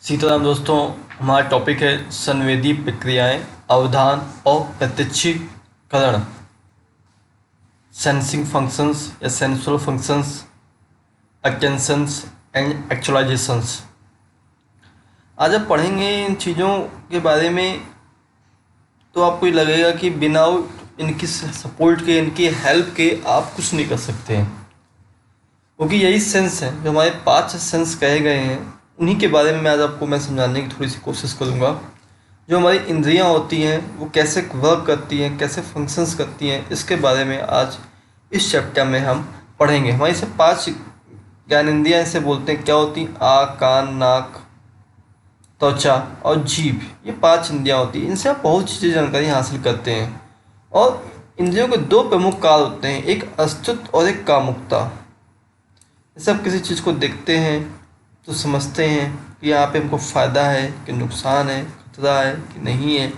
सीताराम दोस्तों, हमारा टॉपिक है संवेदी प्रक्रियाएं, अवधान और प्रत्यक्षीकरण। सेंसिंग फंक्शंस या सेंसुअल फंक्शंस, अटेंशंस एंड एक्चुअलाइजेशंस। आज आप पढ़ेंगे इन चीज़ों के बारे में तो आपको ये लगेगा कि बिना इनकी सपोर्ट के, इनकी हेल्प के आप कुछ नहीं कर सकते हैं, क्योंकि यही सेंस है जो हमारे 5 सेंस कहे गए हैं। उन्हीं के बारे में आज आपको मैं समझाने की थोड़ी सी कोशिश करूँगा। जो हमारी इंद्रियां होती हैं वो कैसे वर्क करती हैं, कैसे फंक्शंस करती हैं, इसके बारे में आज इस चैप्टर में हम पढ़ेंगे। हमारी से 5 ज्ञानेंद्रियां इसे बोलते हैं। क्या होती हैं? आँख, कान, नाक, त्वचा और जीभ। ये 5 इंद्रियां होती हैं। इनसे आप बहुत चीज़ें जानकारी हासिल करते हैं। और इंद्रियों के 2 प्रमुख कार्य होते हैं, एक अस्तुत और एक कामुकता। जैसे आप किसी चीज़ को देखते हैं तो समझते हैं कि यहाँ पे हमको फ़ायदा है कि नुकसान है, खतरा है कि नहीं है।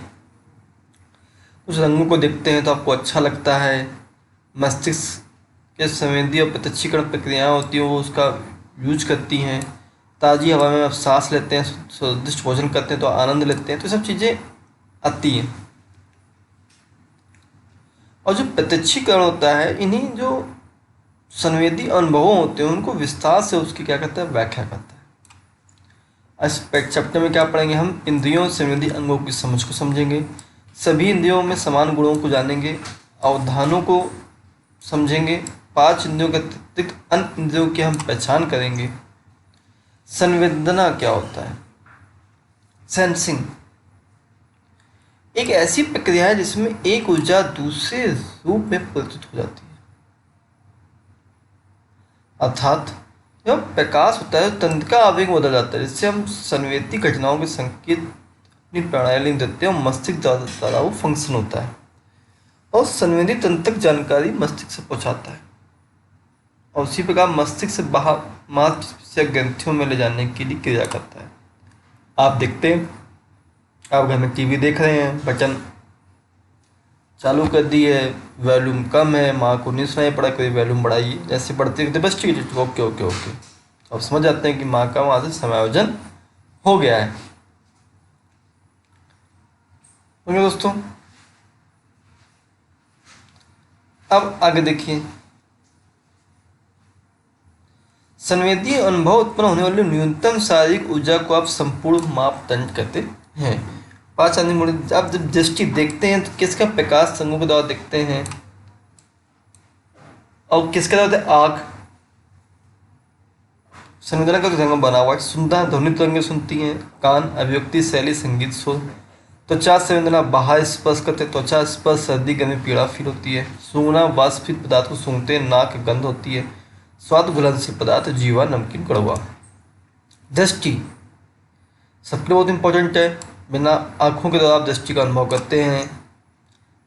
कुछ रंगों को देखते हैं तो आपको अच्छा लगता है। मस्तिष्क के संवेदी और प्रत्यक्षीकरण प्रक्रियाएं होती हैं, वो उसका यूज करती हैं। ताज़ी हवा में आप सांस लेते हैं, स्वादिष्ट भोजन करते हैं तो आनंद लेते हैं, तो सब चीज़ें आती हैं। और जो प्रत्यक्षीकरण होता है, इन्हीं जो संवेदी अनुभवों होते हैं उनको विस्तार से उसकी क्या कहता है, व्याख्या करता है। इस चैप्टर में क्या पढ़ेंगे हम? इंद्रियों संवेदी अंगों की समझ को समझेंगे, सभी इंद्रियों में समान गुणों को जानेंगे, अवधानों को समझेंगे, 5 इंद्रियों के अतिरिक्त अन्य इंद्रियों की हम पहचान करेंगे। संवेदना क्या होता है? सेंसिंग एक ऐसी प्रक्रिया है जिसमें एक ऊर्जा दूसरे रूप में परिवर्तित हो जाती है। अर्थात जब प्रकाश होता है तो तंत्रिका आवेग बदल जाता है, जिससे हम संवेदी घटनाओं के संकेत अपनी प्रणाली में देते हैं और मस्तिष्क द्वारा वो फंक्शन होता है और संवेदी तंत्र तक जानकारी मस्तिष्क से पहुंचाता है और उसी प्रकार मस्तिष्क से बाहर मांसपेशियों या ग्रंथियों में ले जाने के लिए क्रिया करता है। आप देखते हैं, आप घर में टीवी देख रहे हैं, बटन चालू कर दी है, वॉल्यूम कम है, माँ को नहीं सुनाई पड़ा, कोई वॉल्यूम बढ़ाइए, जैसे बढ़ते रहते बस ठीक है, ओके ओके ओके। अब समझ जाते हैं कि माँ का वहाँ से समायोजन हो गया है। ओके दोस्तों, अब आगे देखिए। संवेदी अनुभव उत्पन्न होने वाली न्यूनतम शारीरिक ऊर्जा को आप संपूर्ण मापदंड कहते हैं। 5 आप जब दृष्टि देखते हैं तो किसका प्रकाश संगों के द्वारा देखते हैं और किसके द्वारा देखते हैं? आँख संवेदना का रंग बना हुआ है, सुनता ध्वनि तरंगें सुनती हैं। कान अभिव्यक्ति शैली संगीत सुर। त्वचा संवेदना बाहर स्पर्श करते, त्वचा स्पर्श सर्दी गर्मी पीड़ा फील होती है। सूंघना वाष्पित पदार्थ को सूंघते हैं, नाक गंध होती है। स्वाद घुलनशील पदार्थ, जीवा नमकीन कड़वा। दृष्टि सबके लिए बहुत इंपॉर्टेंट है। बिना आँखों के द्वारा आप दृष्टि का अनुभव करते हैं,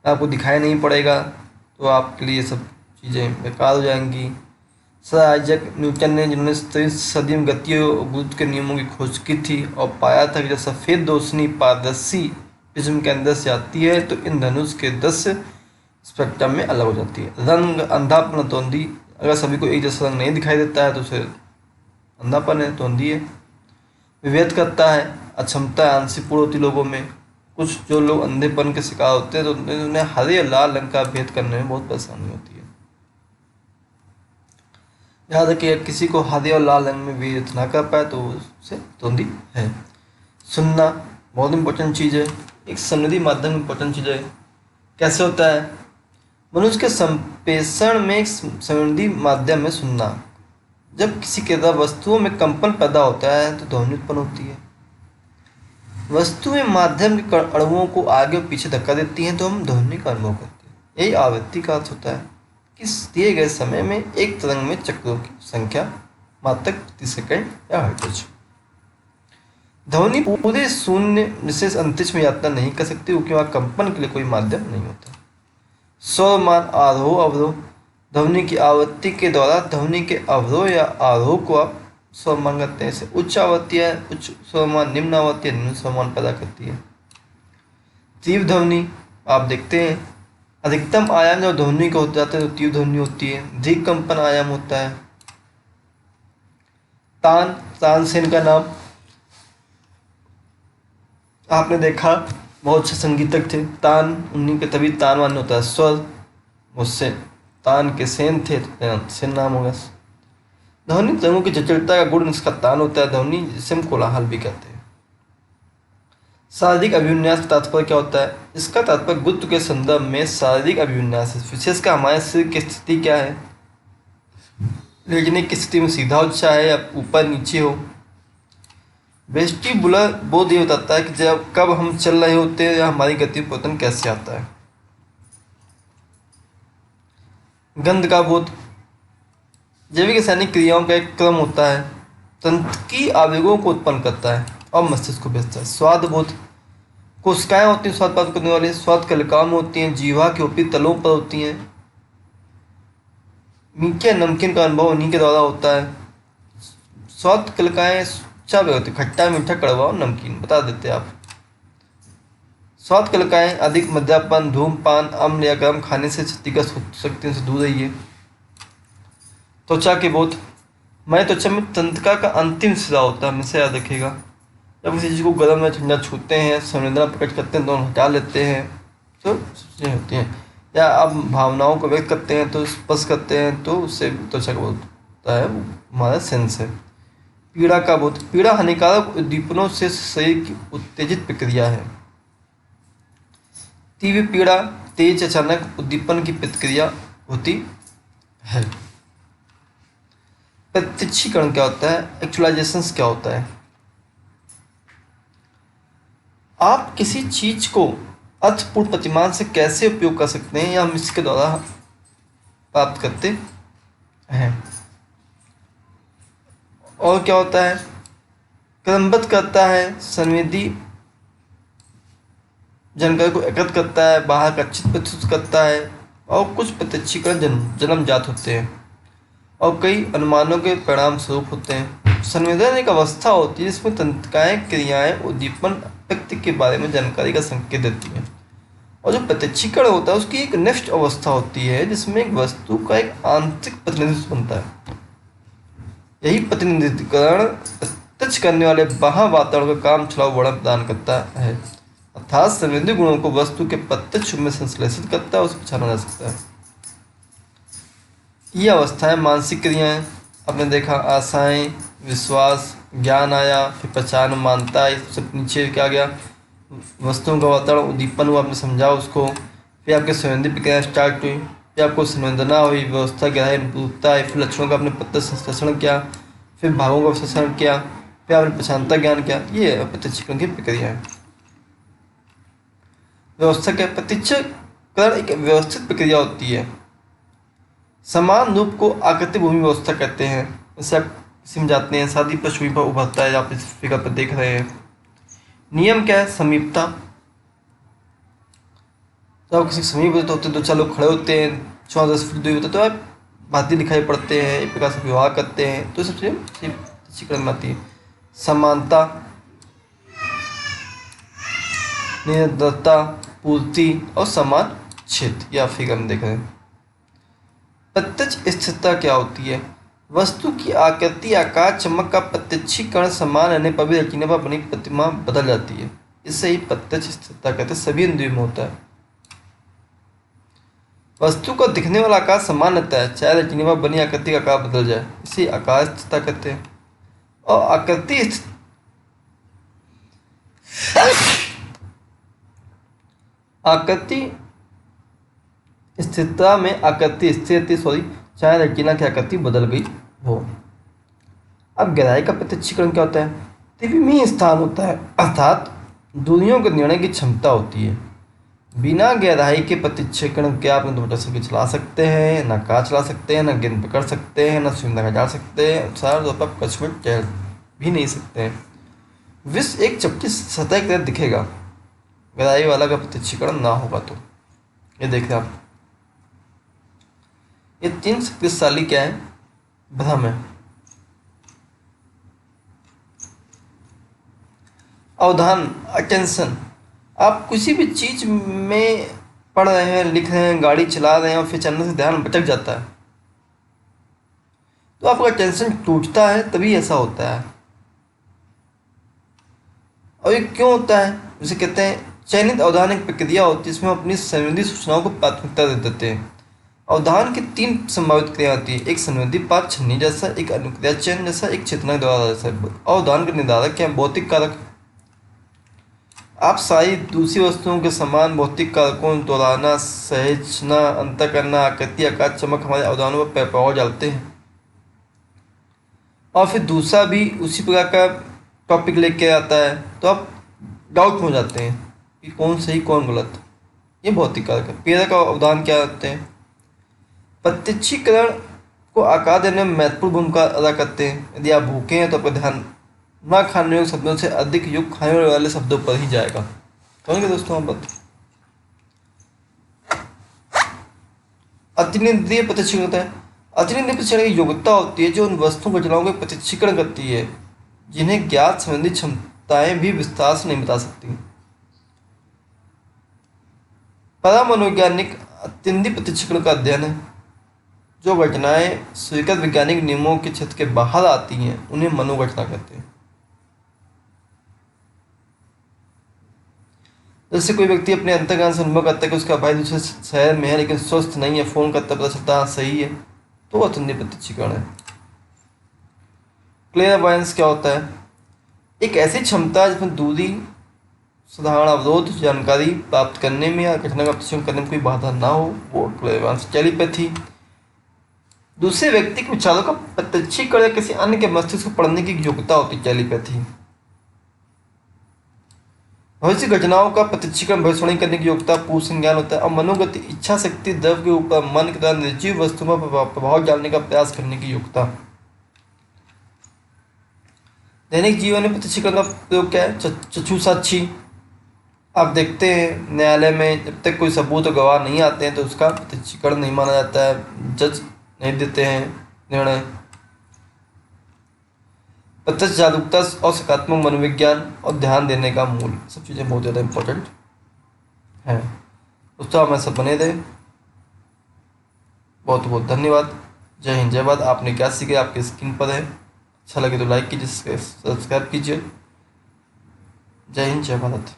आपको दिखाई नहीं पड़ेगा तो आपके लिए सब चीज़ें बेकार हो जाएंगी। सर आइजैक न्यूटन ने, जिन्होंने 23वीं में गति और गुरुत्व के नियमों की खोज की थी और पाया था कि जब सफ़ेद रोशनी पारदर्शी प्रिज्म के अंदर से आती है तो इन धनुष के दृश्य स्पेक्ट्रम में अलग हो जाती है। रंग अंधापन तोंदी, अगर सभी को एक जैसा रंग नहीं दिखाई देता है तो उसे अंधापन है, तोंदी है। विभेद करता है, अक्षमता आंशिक पूर्ण होती लोगों में। कुछ जो लोग अंधेपन के शिकार होते हैं तो उन्हें हरे और लाल रंग का भेद करने में बहुत परेशानी होती है। याद रखिए, किसी को हरे और लाल रंग में भेद ना कर पाए तो उसे धुंधी है। सुनना बहुत इंपॉर्टेंट चीज़ है, एक संवेदी माध्यम इंपॉर्टेंट चीज़ है। कैसे होता है? मनुष्य के संप्रेषण में एक संवेदी माध्यम में सुनना। जब किसी के द्वारा वस्तुओं में कंपन पैदा होता है तो ध्वनि उत्पन्न होती है। वस्तुएं माध्यम के अणुओं को आगे और पीछे धक्का देती हैं तो हम ध्वनि का अनुभव करते हैं। यही आवृत्ति का अर्थ होता है कि दिए गए समय में एक तरंग में चक्रों की संख्या मात्रक प्रति सेकंड या हर्ट्ज। ध्वनि पूरे शून्य विशेष अंतरिक्ष में यात्रा नहीं कर सकती क्योंकि वहाँ कंपन के लिए कोई माध्यम नहीं होता। स्वरमान आरोह अवरोह, ध्वनि की आवृत्ति के द्वारा ध्वनि के अवरोह या आरोह को आप स्वरमान करते हैं। उच्च आवृत्ति है उच्च स्वरमान, निम्न आवृत्ति निम्न स्वरमान पैदा करती है। तीव्र ध्वनि आप देखते हैं, अधिकतम आयाम जब ध्वनि का हो जाता है तो तीव्र ध्वनि होती है। दीर्घ कंपन आयाम होता है। तानसेन का नाम आपने देखा बहुत से संगीतज्ञ थे, तान उन्हीं के, तभी तान मान होता है स्वर, उससे तान के सेन थे तो सेन नाम होगा। ध्वनि तरंगों की जटिलता का गुण इसका तान होता है, ध्वनि जिसे हम कोलाहल भी कहते हैं। शारीरिक अभिविन्यास का तात्पर्य क्या होता है? इसका तात्पर्य गुरुत्व के संदर्भ में शारीरिक अभिविन्यास है, विशेषकर हमारे शरीर की स्थिति क्या है, लेटने की स्थिति में सीधा हो चाहे या ऊपर नीचे हो। वेस्टिबुलर बोध ये बताता है कि जब कब हम चल रहे होते हैं या हमारी गति परिवर्तन कैसे आता है। गंध का बोध जैविक रासायनिक क्रियाओं का एक क्रम होता है, तंत्र की आवेगों को उत्पन्न करता है और मस्तिष्क को भेजता है। स्वाद बोध कोशिकाएं होती हैं स्वाद प्राप्त करने वाली, स्वाद कलिकाओं में होती हैं, जीवा के ऊपरी तलों पर होती हैं। मीठे नमकीन का अनुभव उन्हीं के द्वारा होता है। स्वाद कलिकाएं चार होती है, खट्टा, मीठा, कड़वा और नमकीन, बता देते हैं आप। स्वाद कलिकाएं अधिक मद्यपान, धूमपान, अम्ल या गर्म खाने से क्षतिग्रस्त हो सकती हैं, उनसे दूर रहिए। त्वचा के बोध हमारी त्वचा में तंत्रिका का अंतिम सिरा होता है, हमेशा याद रखिएगा। जब किसी चीज़ को गर्म या ठंडा छूते हैं, संवेदना प्रकट करते हैं तो हटा लेते हैं, तो चीज़ें होती हैं। या आप भावनाओं को व्यक्त करते हैं तो स्पर्श करते हैं तो उससे त्वचा का बोध होता है, वो हमारा सेंस है। पीड़ा का बोध पीड़ा हानिकारक उद्दीपनों से शरीर की उत्तेजित प्रक्रिया है। तीव्र पीड़ा तेज अचानक उद्दीपन की प्रतिक्रिया होती है। प्रत्यक्षीकरण क्या होता है? एक्चुअलाइजेशंस क्या होता है? आप किसी चीज को अर्थपूर्ण प्रतिमान से कैसे उपयोग कर सकते हैं या हम इसके द्वारा प्राप्त करते हैं। और क्या होता है? क्रमबद्ध करता है, संवेदी जानकारी को एकत्र करता है, बाहर का चित्र प्रस्तुत करता है, और कुछ प्रत्यक्षीकरण जन्मजात होते हैं और कई अनुमानों के परिणाम स्वरूप होते हैं। संवेदन एक अवस्था होती है जिसमें तंत्रिकाएं क्रियाएं उद्दीपन व्यक्ति के बारे में जानकारी का संकेत देती हैं, और जो प्रत्यक्षीकरण होता है उसकी एक नेक्स्ट अवस्था होती है जिसमें एक वस्तु का एक आंतरिक प्रतिनिधित्व बनता है। यही प्रतिनिधित्वकरण प्रत्यक्ष करने वाले बाह्य वातावरण का काम छुड़ाऊ वर्णन प्रदान करता है, अर्थात संवेदी गुणों को वस्तु के प्रत्यक्ष में संश्लेषित करता है, उसे पहचाना जा सकता है। ये अवस्थाएं मानसिक क्रियाएं, आपने देखा आशाएं, विश्वास, ज्ञान आया, फिर पहचान, मानता, ये सब नीचे क्या गया, वस्तुओं का वातावरण उद्दीपन हुआ, आपने समझा उसको, फिर आपके संवेदी प्रक्रिया स्टार्ट हुई, फिर आपको संवेदना हुई, व्यवस्था गहराई अनुभूतता आई, फिर लक्षणों का आपने प्रत्यक्ष संश्लेषण किया, फिर भावों का विश्लेषण किया, फिर आपने पहचानता ज्ञान किया। ये प्रत्यक्षीकरण की प्रक्रिया है। व्यवस्था क्या? प्रत्यक्षीकरण एक व्यवस्थित प्रक्रिया होती है। समान रूप को आकृति भूमि व्यवस्था कहते हैं। जैसे आप किसी में जाते हैं, शादी पृष्ठभूमि पर उभरता है, आप इस फिगर पर देख रहे हैं। नियम क्या है? समीपता। तो आप किसी समीप होते हैं, दो चार लोग खड़े होते हैं, 14-10 फीट दूरी होते हैं, तो आप भांति दिखाई पड़ते हैं, एक प्रकार से व्यवहार करते हैं, तो सबसे अच्छी में आती है। समानता, निरंतरता, पूर्ति और समान क्षेत्र, या फिगर में देख रहे हैं। प्रत्यक्ष स्थिरता क्या होती है? वस्तु की आकृति, आकार, चमक का प्रत्यक्षीकरण समान रहने पर भी रचने पर बनी प्रतिमा बदल जाती है, इससे ही प्रत्यक्ष स्थिरता कहते हैं। सभी इंद्रियों में होता है। वस्तु का दिखने वाला आकार समान रहता है, चाहे रचने पर बनी आकृति का आकार बदल जाए, इसे आकार स्थिरता कहते हैं। और आकृति स्थिरता में आकृति स्थिर, चाहे रेटिना की आकृति बदल गई हो। अब गहराई का प्रत्यक्षीकरण क्या होता है? त्रिविमीय स्थान होता है, अर्थात दूरियों को निर्णय की क्षमता होती है। बिना गहराई के प्रत्यक्षीकरण के आप न तो मोटरसाइकिल चला सकते हैं, न कार चला सकते हैं, न गेंद पकड़ सकते हैं, न स्विमिंग जा सकते हैं, सारा तौर पर आप कच्छ में टहल भी नहीं सकते हैं। विश्व एक चपटी सतह की तरह दिखेगा, गहराई वाला का प्रत्यक्षीकरण ना होगा तो। ये देखें आप, ये 3 शक्तिशाली क्या है? भ्रम है। अवधान, अटेंशन। आप किसी भी चीज में पढ़ रहे हैं, लिख रहे हैं, गाड़ी चला रहे हैं और फिर चलने से ध्यान भटक जाता है, तो आपका अटेंशन टूटता है, तभी ऐसा होता है। और ये क्यों होता है? इसे कहते हैं चयनित अवधान एक प्रक्रिया होती है, इसमें हम अपनी संवेदी सूचनाओं को प्राथमिकता दे देते हैं। अवधान की 3 संभावित क्रिया होती है, एक संवेदी पाक छन्नी जैसा, एक अनुक्रिया चयन जैसा, एक चेतना द्वारा जैसा। अवधान के निर्धारक क्या भौतिक कारक। आप सारी दूसरी वस्तुओं के समान भौतिक कारकों दोहराना, सहेजना, अंतर करना, आकृति, आकार, चमक हमारे अवधानों पर प्रभाव डालते हैं। और फिर दूसरा भी उसी प्रकार का टॉपिक लेके आता है तो आप डाउट में हो जाते हैं कि कौन सही कौन गलत। ये भौतिक कारक है। प्रेरक और अवधान क्या होते हैं? प्रत्यक्षीकरण को आकार देने में महत्वपूर्ण भूमिका अदा करते हैं। यदि आप भूखे हैं तो आपका ध्यान न खाने योग्य शब्दों से अधिक युक्त खाने वाले शब्दों पर ही जाएगा। समझ गए दोस्तों हम बात? अतिनिंद्रिय प्रत्यक्षीकरण होता है। अतिनिंद्रिय प्रत्यक्षीकरण की योग्यता होती है जो उन वस्तु घटनाओं का प्रत्यक्षीकरण करती है जिन्हें ज्ञात संबंधी क्षमताएं भी विस्तार से नहीं बता सकती। परामनोवैज्ञानिक अत्यंतिक प्रत्यक्षीकरण का अध्ययन है। जो घटनाएं स्वीकृत वैज्ञानिक नियमों के क्षेत्र के बाहर आती हैं उन्हें मनोघटना कहते हैं। जैसे कोई व्यक्ति अपने अंतर्ज्ञान से अनुभव करता है कि उसका भाई दूसरे शहर में है लेकिन स्वस्थ नहीं है, फोन करता पता चलता हाँ सही है, तो वह अत्यंतिक प्रत्यक्षीकरण है। क्लेयरवॉयंस क्या होता है? एक ऐसी क्षमता जिसमें दूरी, साधारण अवरोध, जानकारी प्राप्त करने में या घटना का प्रत्यक्षीकरण करने में कोई बाधा ना हो, वो क्लेयरवॉयंस। टेलीपैथी दूसरे व्यक्ति के विचारों का प्रत्यक्षीकरण या किसी अन्य के मस्तिष्क को पढ़ने की योग्यता होती है। टेलीपैथी भविष्य घटनाओं का प्रत्यक्षीकरण, भविष्यवाणी करने की योग्यता, पूर्व संज्ञान होता है। और मनोगति, इच्छा शक्ति, द्रव के ऊपर मन के द्वारा निर्जीव वस्तुओं पर प्रभाव डालने का प्रयास करने की योग्यता। दैनिक जीवन में प्रत्यक्षीकरण का प्रयोग क्या है? चक्षु साक्षी। आप देखते हैं न्यायालय में जब तक कोई सबूत और गवाह नहीं आते हैं तो उसका प्रत्यक्षीकरण नहीं माना जाता है, जज नहीं देते हैं निर्णय। प्रत्यक्ष जागरूकता और सकारात्मक मनोविज्ञान और ध्यान देने का मूल, सब चीज़ें बहुत ज़्यादा इंपॉर्टेंट हैं। दोस्तों हमें सब बने रहे। बहुत बहुत धन्यवाद। जय हिंद, जय भारत। आपने क्या सीखे आपकी स्क्रीन पर है। अच्छा लगे तो लाइक कीजिए, सब्सक्राइब कीजिए। जय हिंद, जय भारत।